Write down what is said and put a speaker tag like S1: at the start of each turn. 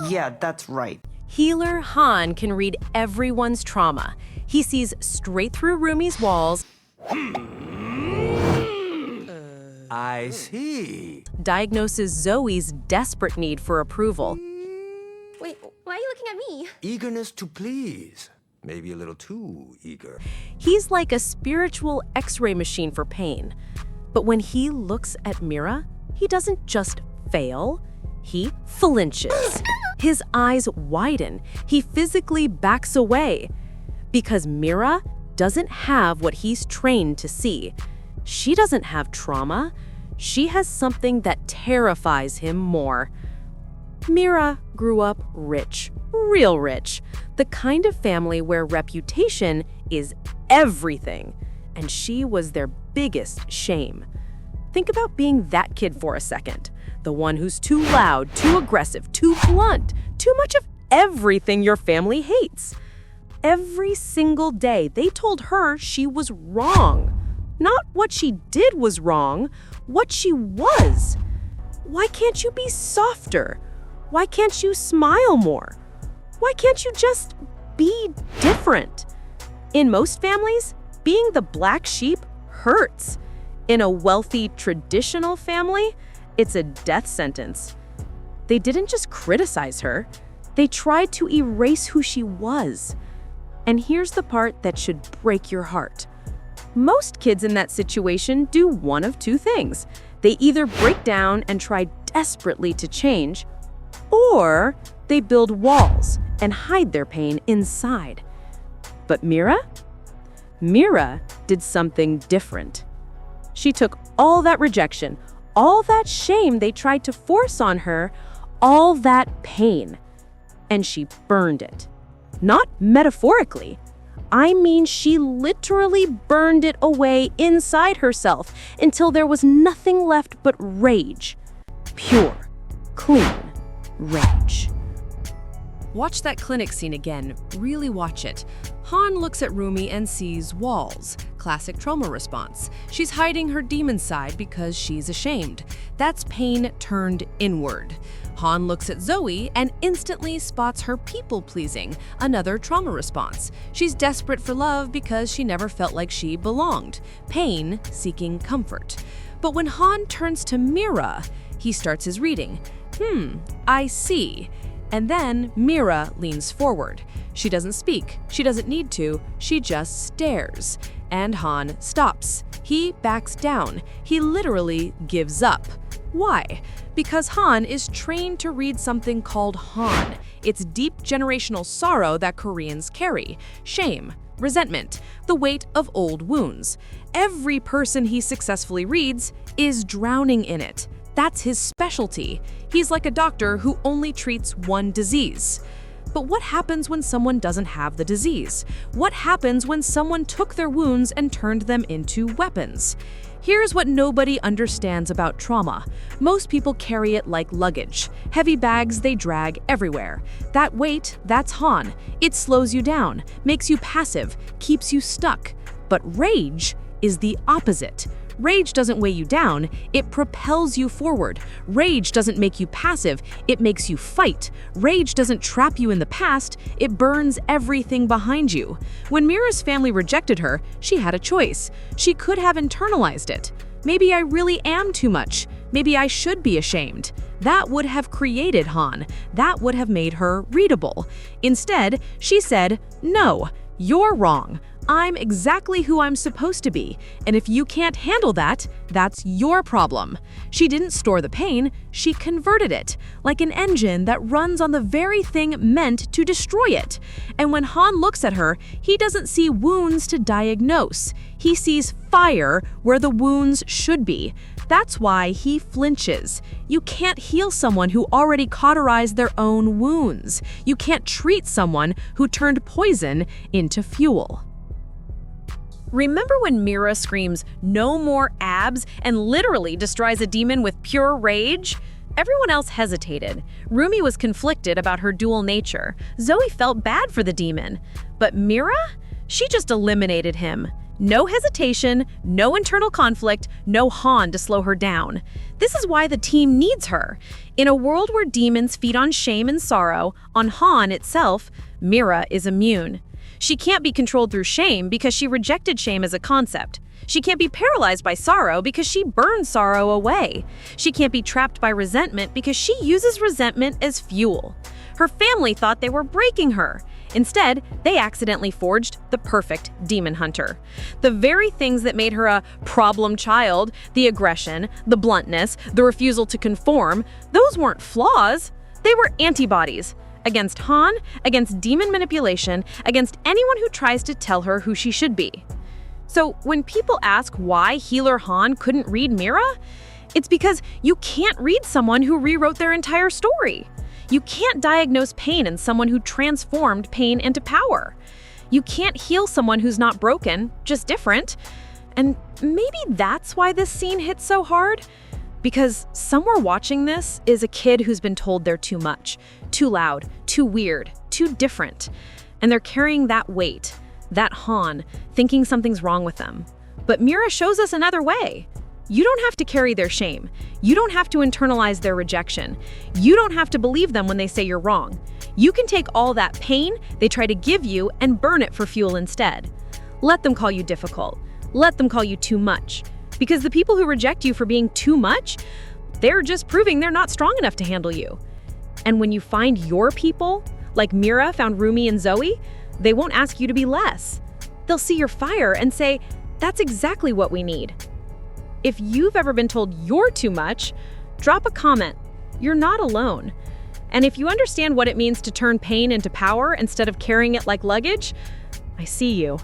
S1: Yeah, that's right.
S2: Healer Han can read everyone's trauma. He sees straight through Rumi's walls,
S3: I see.
S2: diagnoses Zoe's desperate need for approval,
S4: Wait, why are you looking at me?
S3: Eagerness to please. Maybe a little too eager.
S2: He's like a spiritual X-ray machine for pain. But when he looks at Mira, he doesn't just fail, he flinches. His eyes widen. He physically backs away. Because Mira doesn't have what he's trained to see. She doesn't have trauma. She has something that terrifies him more. Mira grew up rich, real rich. The kind of family where reputation is everything. And she was their biggest shame. Think about being that kid for a second. The one who's too loud, too aggressive, too blunt, too much of everything your family hates. Every single day, they told her she was wrong. Not what she did was wrong, what she was. Why can't you be softer? Why can't you smile more? Why can't you just be different? In most families, being the black sheep hurts. In a wealthy, traditional family, it's a death sentence. They didn't just criticize her, they tried to erase who she was. And here's the part that should break your heart. Most kids in that situation do one of two things. They either break down and try desperately to change, or they build walls and hide their pain inside. But Mira? Mira did something different. She took all that rejection, all that shame they tried to force on her, all that pain, and she burned it. Not metaphorically. I mean, she literally burned it away inside herself until there was nothing left but rage. Pure, clean rage. Watch that clinic scene again. Really watch it. Han looks at Rumi and sees walls. Classic trauma response. She's hiding her demon side because she's ashamed. That's pain turned inward. Han looks at Zoe and instantly spots her people-pleasing, another trauma response. She's desperate for love because she never felt like she belonged. Pain seeking comfort. But when Han turns to Mira, he starts his reading. I see. And then Mira leans forward. She doesn't speak. She doesn't need to. She just stares. And Han stops. He backs down. He literally gives up. Why? Because Han is trained to read something called Han. It's deep generational sorrow that Koreans carry. Shame, resentment, the weight of old wounds. Every person he successfully reads is drowning in it. That's his specialty. He's like a doctor who only treats one disease. But what happens when someone doesn't have the disease? What happens when someone took their wounds and turned them into weapons? Here's what nobody understands about trauma. Most people carry it like luggage. Heavy bags they drag everywhere. That weight, that's Han. It slows you down, makes you passive, keeps you stuck. But rage is the opposite. Rage doesn't weigh you down, it propels you forward. Rage doesn't make you passive, it makes you fight. Rage doesn't trap you in the past, it burns everything behind you. When Mira's family rejected her, she had a choice. She could have internalized it. Maybe I really am too much. Maybe I should be ashamed. That would have created Han. That would have made her readable. Instead, she said, "No, you're wrong. I'm exactly who I'm supposed to be, and if you can't handle that, that's your problem." She didn't store the pain, she converted it, like an engine that runs on the very thing meant to destroy it. And when Han looks at her, he doesn't see wounds to diagnose. He sees fire where the wounds should be. That's why he flinches. You can't heal someone who already cauterized their own wounds. You can't treat someone who turned poison into fuel. Remember when Mira screams, "No more abs," and literally destroys a demon with pure rage? Everyone else hesitated. Rumi was conflicted about her dual nature. Zoe felt bad for the demon. But Mira? She just eliminated him. No hesitation, no internal conflict, no Han to slow her down. This is why the team needs her. In a world where demons feed on shame and sorrow, on Han itself, Mira is immune. She can't be controlled through shame because she rejected shame as a concept. She can't be paralyzed by sorrow because she burns sorrow away. She can't be trapped by resentment because she uses resentment as fuel. Her family thought they were breaking her. Instead, they accidentally forged the perfect demon hunter. The very things that made her a problem child, the aggression, the bluntness, the refusal to conform, those weren't flaws. They were antibodies. Against Han, against demon manipulation, against anyone who tries to tell her who she should be. So when people ask why healer Han couldn't read Mira, it's because you can't read someone who rewrote their entire story. You can't diagnose pain in someone who transformed pain into power. You can't heal someone who's not broken, just different. And maybe that's why this scene hits so hard. Because somewhere watching this is a kid who's been told they're too much, too loud, too weird, too different. And they're carrying that weight, that Han, thinking something's wrong with them. But Mira shows us another way. You don't have to carry their shame. You don't have to internalize their rejection. You don't have to believe them when they say you're wrong. You can take all that pain they try to give you and burn it for fuel instead. Let them call you difficult. Let them call you too much. Because the people who reject you for being too much, they're just proving they're not strong enough to handle you. And when you find your people, like Mira found Rumi and Zoe, they won't ask you to be less. They'll see your fire and say, that's exactly what we need. If you've ever been told you're too much, drop a comment. You're not alone. And if you understand what it means to turn pain into power instead of carrying it like luggage, I see you.